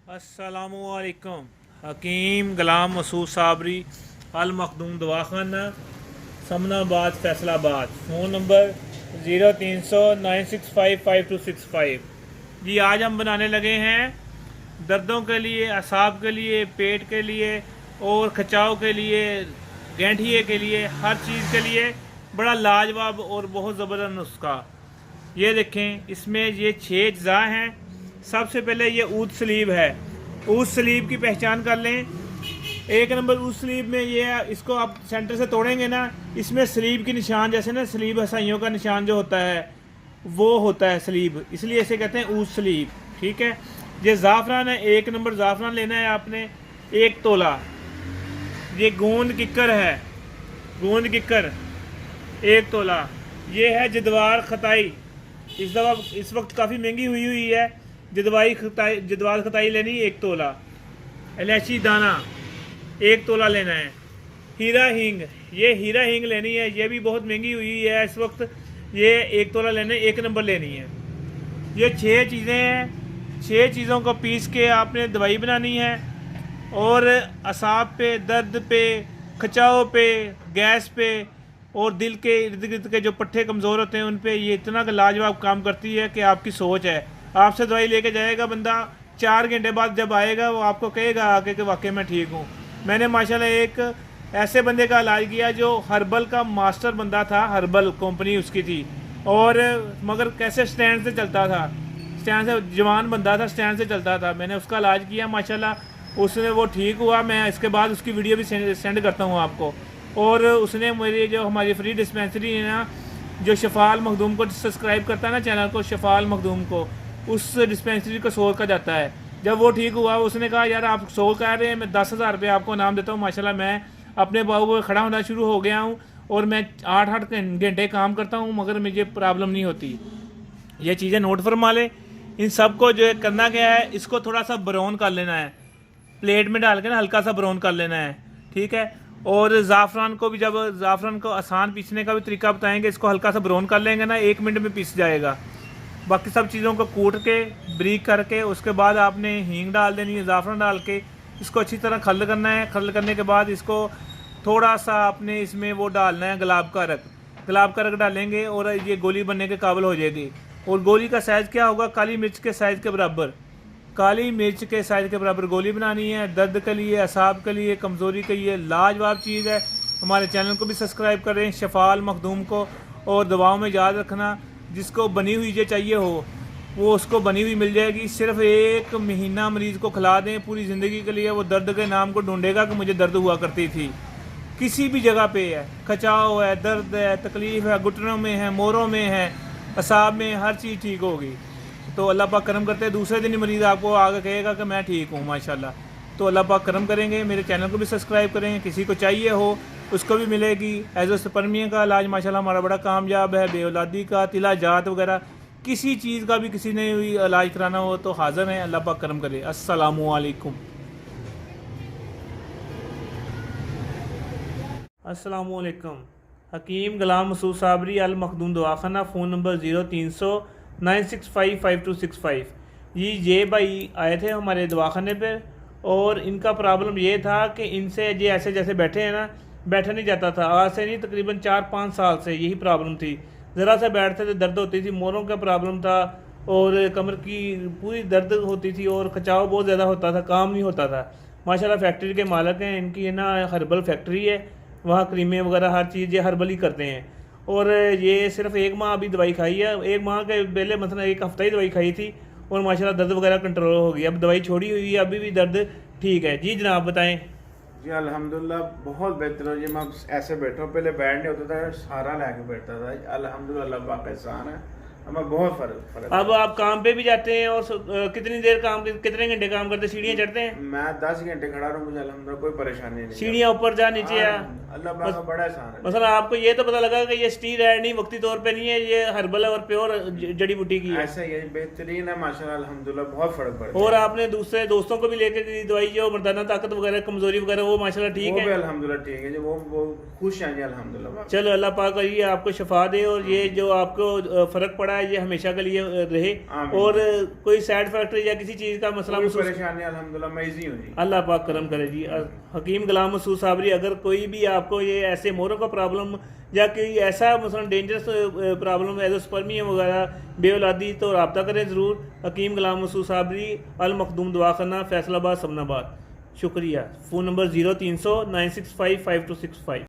अस्सलामुअलैकुम। हकीम गुलाम Masood Sabri Al Makhdoom Dawakhana Samanabad Faisalabad. Phone number 0300965525। जी आज हम बनाने लगे हैं दर्दों के लिए, असाब के लिए, पेट के लिए और खिंचाव के लिए, गैंठिए के लिए, हर चीज़ के लिए बड़ा लाजवाब और बहुत ज़बरदस्त नुस्खा। ये देखें, इसमें ये 6 अज्जा हैं। सबसे पहले ये ऊद सलीब है। ऊद सलीब की पहचान कर लें। एक नंबर ऊद सलीब में ये है, इसको आप सेंटर से तोड़ेंगे ना, इसमें सलीब की निशान, जैसे ना सलीब हसाइयों का निशान जो होता है वो होता है सलीब, इसलिए इसे कहते हैं ऊद सलीब। ठीक है। ये ज़ाफ़रान है, 1 नंबर ज़ाफ़रान लेना है आपने, 1 तोला। ये गोंद किक्कर है, गोंद किक्कर 1 तोला। ये है जदवार खताई, इस वक्त काफ़ी महंगी हुई है। जदवार खताई लेनी 1 तोला। इलायची दाना 1 तोला लेना है। हीरा हींग, ये हीरा हींग लेनी है, ये भी बहुत महंगी हुई है इस वक्त। ये 1 तोला लेना है, 1 नंबर लेनी है। ये 6 चीज़ें हैं। 6 चीज़ों को पीस के आपने दवाई बनानी है और असाब पे, दर्द पे, खिंचाव पे, गैस पे और दिल के इर्द गिर्द के जो पट्टे कमज़ोर होते हैं उन पे ये इतना लाजवाब काम करती है कि आपकी सोच है। आपसे दवाई लेके जाएगा बंदा, 4 घंटे बाद जब आएगा वो आपको कहेगा आके कि वाकई मैं ठीक हूँ। मैंने माशाल्लाह एक ऐसे बंदे का इलाज किया जो हर्बल का मास्टर बंदा था, हर्बल कंपनी उसकी थी, और मगर कैसे स्टैंड से चलता था, स्टैंड से, जवान बंदा था, स्टैंड से चलता था। मैंने उसका इलाज किया माशाल्लाह, उसने वो ठीक हुआ। मैं इसके बाद उसकी वीडियो भी सेंड करता हूँ आपको। और उसने मेरी जो हमारी फ्री डिस्पेंसरी है ना, जो शफाल मखदूम को सब्सक्राइब करता है ना चैनल को, शफाल मखदूम को, उस डिस्पेंसरी को 100 का जाता है। जब वो ठीक हुआ उसने कहा यार आप 100 कह रहे हैं, मैं 10,000 रुपये आपको नाम देता हूँ। माशाल्लाह मैं अपने बाबू पर खड़ा होना शुरू हो गया हूँ और मैं 8-8 घंटे काम करता हूँ मगर मुझे प्रॉब्लम नहीं होती। ये चीज़ें नोट फरमा लें। इन सब को जो है करना क्या है, इसको थोड़ा सा ब्राउन कर लेना है, प्लेट में डाल के ना हल्का सा ब्राउन कर लेना है। ठीक है। और ज़ाफ़रान को भी, जब ज़ाफ़रान को आसान पीसने का भी तरीका बताएंगे, इसको हल्का सा ब्राउन कर लेंगे ना, 1 मिनट में पीस जाएगा। बाकी सब चीज़ों को कूट के ब्रीक करके उसके बाद आपने हींग डाल देनी है, ज़ाफ़रान डाल के इसको अच्छी तरह खल करना है। खल करने के बाद इसको थोड़ा सा आपने इसमें वो डालना है, गुलाब का रख, गुलाब का रख डालेंगे और ये गोली बनने के काबिल हो जाएगी। और गोली का साइज़ क्या होगा, काली मिर्च के साइज़ के बराबर, काली मिर्च के साइज़ के बराबर गोली बनानी है। दर्द के लिए, असाब के लिए, कमज़ोरी के लिए लाजवाब चीज़ है। हमारे चैनल को भी सब्सक्राइब करें, शफाल मखदूम को। और दवाओं में याद रखना, जिसको बनी हुई जो चाहिए हो वो उसको बनी हुई मिल जाएगी। सिर्फ 1 महीना मरीज़ को खिला दें, पूरी ज़िंदगी के लिए वो दर्द के नाम को ढूंढेगा कि मुझे दर्द हुआ करती थी। किसी भी जगह पे है, खिंचाव है, दर्द है, तकलीफ़ है, घुटनों में है, मोरों में है, असाब में, हर चीज़ ठीक होगी। तो अल्लाह पाक करम करते हैं, दूसरे दिन ही मरीज़ आपको आगे कहेगा कि मैं ठीक हूँ माशाल्लाह। तो अल्लाह पाक करम करेंगे। मेरे चैनल को भी सब्सक्राइब करें, किसी को चाहिए हो उसको भी मिलेगी। एज़ोस्पर्मिया का इलाज माशाल्लाह हमारा बड़ा कामयाब है। बेऔलादी का, तिला जात वगैरह किसी चीज़ का भी किसी ने इलाज कराना हो तो हाज़िर हैं। अल्लाह पाक करम करे। अस्सलामु अलैकुम। अस्सलामु अलैकुम। हकीम गुलाम मसूद साबरी अल मखदूम दवाखाना। Phone number 030096552565। ये भाई आए थे हमारे दवाखाने पर और इनका प्रॉब्लम ये था कि इनसे ये ऐसे जैसे बैठे हैं ना, बैठा नहीं जाता था। आज से नहीं, तकरीबन 4-5 साल से यही प्रॉब्लम थी। ज़रा सा बैठते थे दर्द होती थी, मोरों का प्रॉब्लम था और कमर की पूरी दर्द होती थी और खिंचाव बहुत ज़्यादा होता था, काम नहीं होता था। माशाल्लाह फैक्ट्री के मालिक हैं, इनकी ना हर्बल फैक्ट्री है, वहाँ क्रीमें वगैरह हर चीज़ ये हर्बल ही करते हैं। और ये सिर्फ 1 माह अभी दवाई खाई है, 1 माह के पहले मतलब 1 हफ़्ता ही दवाई खाई थी और माशाल्लाह दर्द वगैरह कंट्रोल हो गई। अब दवाई छोड़ी हुई है, अभी भी दर्द ठीक है। जी जनाब बताएं। जी अल्हम्दुलिल्लाह बहुत बेहतर हो। जी मैं ऐसे बैठा हूँ, पहले बैठ नहीं होता था, सहारा लेके बैठता था। अल्हम्दुलिल्लाह अल्लाह पाक का एहसान है, हमें बहुत फर्क। अब आप काम पे भी जाते हैं और कितनी देर काम, कितने घंटे काम करते हैं? सीढ़ियाँ चढ़ते हैं? मैं 10 घंटे खड़ा रहूँ, मुझे अल्हम्दुलिल्लाह कोई परेशानी नहीं। सीढ़ियाँ ऊपर जा नीचे आ, अल्लाह पाक का बड़ा एहसान है। मतलब आपको ये तो पता लगा कि ये स्टीरॉयड नहीं, वक्ती तौर पे नहीं है, ये हर्बल और प्योर जड़ी बूटी की है। ऐसा ही है, बेहतरीन है माशाल्लाह, अल्हम्दुलिल्लाह बहुत फर्क पड़ा। और आपने दूसरे दोस्तों को भी लेकर दी दवाई, जो मर्दाना ताकत वगैरह, कमजोरी वगैरह, वो माशाल्लाह ठीक है? वो भी अल्हम्दुलिल्लाह ठीक है जी, वो खुश हैं जी अल्हम्दुलिल्लाह। चलो अल्लाह पाक ये आपको शफा दे और ये जो आपको फ़र्क पड़ा ये हमेशा के लिए रहे आमीन। और कोई साइड फैक्टर या किसी चीज़ का मसला कोई महसूस परेशानी अल्हम्दुलिल्लाह मैं इजी हूँ जी। अल्लाह पाक करम करे जी। हकीम गुलाम मसूद साबरी, अगर कोई भी आपको ये ऐसे मोरों का प्रॉब्लम या कोई ऐसा मसलन डेंजरस प्रॉब्लम है स्पर्मियम वगैरह बेऔलादी, तो रब्ता करें ज़रूर। हकीम गुलाम मसूद साबरी, अल मखदूम दवाखाना, फैसलाबाद, समनाबाद। शुक्रिया। Phone number 0300 965 5265।